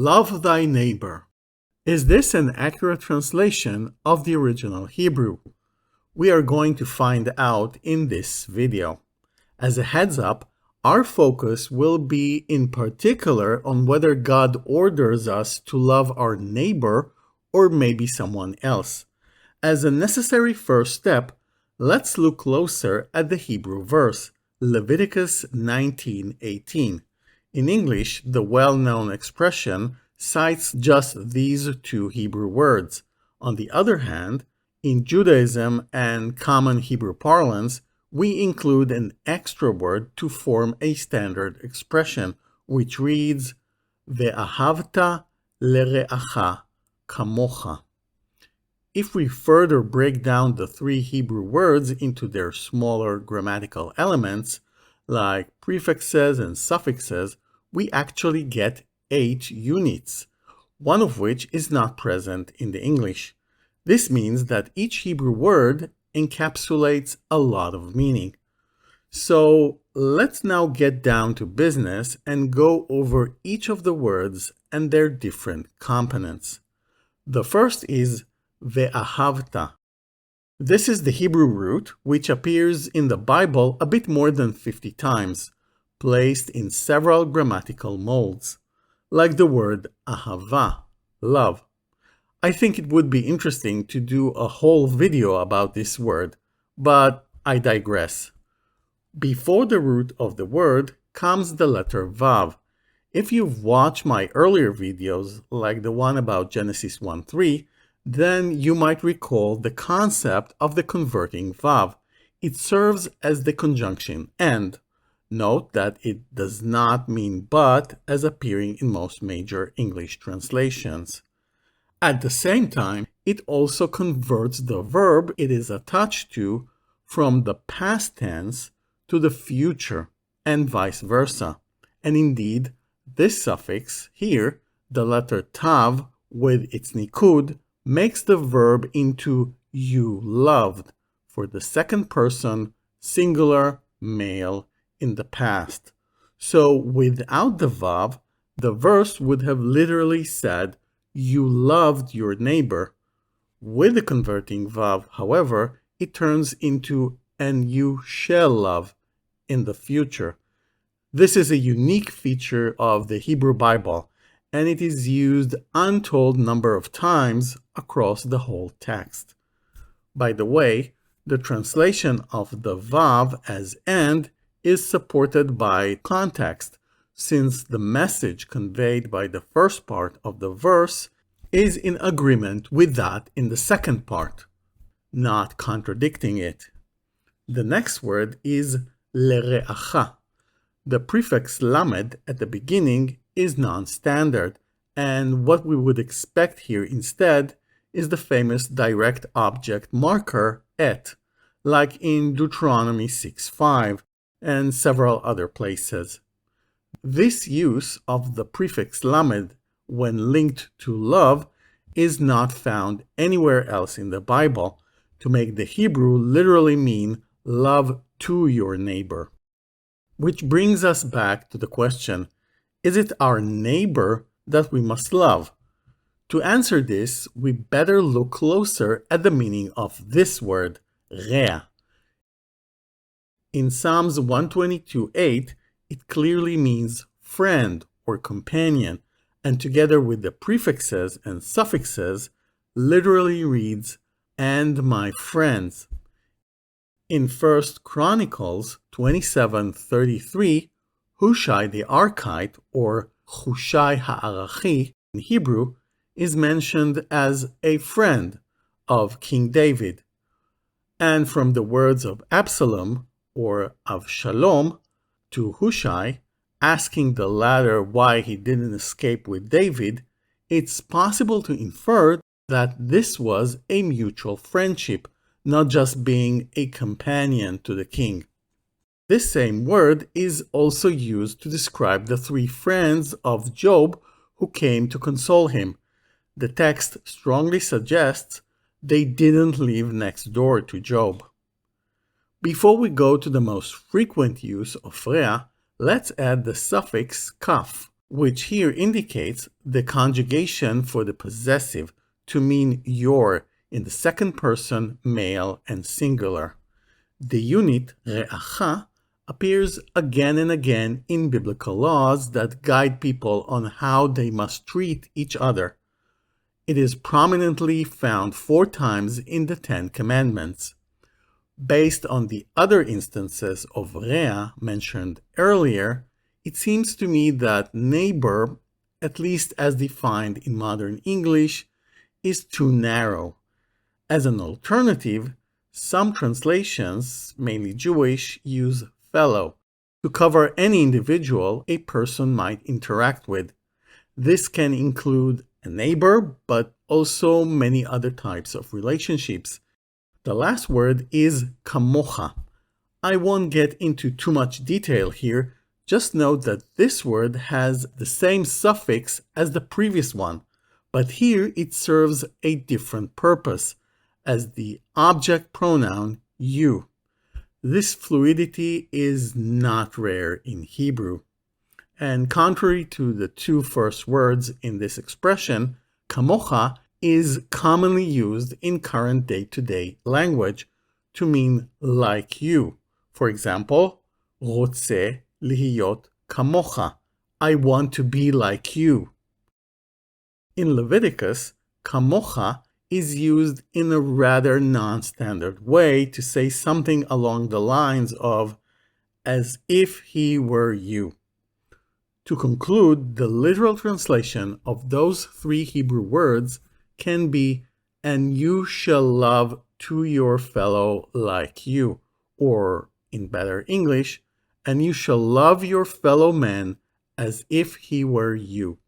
Love thy neighbor. Is this an accurate translation of the original Hebrew? We are going to find out in this video. As a heads up, our focus will be in particular on whether God orders us to love our neighbor or maybe someone else. As a necessary first step, let's look closer at the Hebrew verse, Leviticus 19:18. In English, the well-known expression cites just these two Hebrew words. On the other hand, in Judaism and common Hebrew parlance, we include an extra word to form a standard expression, which reads, vehavta lereacha kamocha. If we further break down the three Hebrew words into their smaller grammatical elements, like prefixes and suffixes, we actually get 8 units, one of which is not present in the English. This means that each Hebrew word encapsulates a lot of meaning. So let's now get down to business and go over each of the words and their different components. The first is vehavta. This is the Hebrew root, which appears in the Bible a bit more than 50 times, placed in several grammatical molds, like the word ahava, love. I think it would be interesting to do a whole video about this word, but I digress. Before the root of the word comes the letter vav. If you've watched my earlier videos, like the one about Genesis 1:3, then you might recall the concept of the converting vav. It serves as the conjunction and. Note that it does not mean but as appearing in most major English translations. At the same time, it also converts the verb it is attached to from the past tense to the future and vice versa. And indeed, this suffix here, the letter tav with its nikud, makes the verb into you loved for the second person, singular, male, in the past. So without the vav, the verse would have literally said, you loved your neighbor. With the converting vav, however, it turns into, and you shall love in the future. This is a unique feature of the Hebrew Bible, and it is used untold number of times across the whole text. By the way, the translation of the vav as and is supported by context, since the message conveyed by the first part of the verse is in agreement with that in the second part, not contradicting it. The next word is lereacha. The prefix lamed at the beginning is non-standard, and what we would expect here instead is the famous direct object marker et, like in Deuteronomy 6:5. And several other places. This use of the prefix lamed when linked to love is not found anywhere else in the Bible to make the Hebrew literally mean love to your neighbor. Which brings us back to the question, is it our neighbor that we must love? To answer this, we better look closer at the meaning of this word, rea. In Psalms 122:8, it clearly means friend or companion, and together with the prefixes and suffixes, literally reads, and my friends. In 1 Chronicles 27:33, Hushai the Archite, or Hushai Ha'arachi in Hebrew, is mentioned as a friend of King David. And from the words of Absalom, or Avshalom, to Hushai, asking the latter why he didn't escape with David, it's possible to infer that this was a mutual friendship, not just being a companion to the king. This same word is also used to describe the 3 friends of Job who came to console him. The text strongly suggests they didn't live next door to Job. Before we go to the most frequent use of rea, let's add the suffix kaf, which here indicates the conjugation for the possessive to mean your in the second person, male and singular. The unit re'acha appears again and again in biblical laws that guide people on how they must treat each other. It is prominently found 4 times in the 10 Commandments. Based on the other instances of rea mentioned earlier, it seems to me that neighbor, at least as defined in modern English, is too narrow. As an alternative, some translations, mainly Jewish, use fellow to cover any individual a person might interact with. This can include a neighbor, but also many other types of relationships. The last word is kamocha. I won't get into too much detail here, just note that this word has the same suffix as the previous one, but here it serves a different purpose, as the object pronoun you. This fluidity is not rare in Hebrew. And contrary to the 2 first words in this expression, kamocha is commonly used in current day-to-day language to mean like you. For example, רוצה להיות kamocha. I want to be like you. In Leviticus, kamocha is used in a rather non-standard way to say something along the lines of as if he were you. To conclude, the literal translation of those 3 Hebrew words can be, and you shall love to your fellow like you, or in better English, and you shall love your fellow man as if he were you.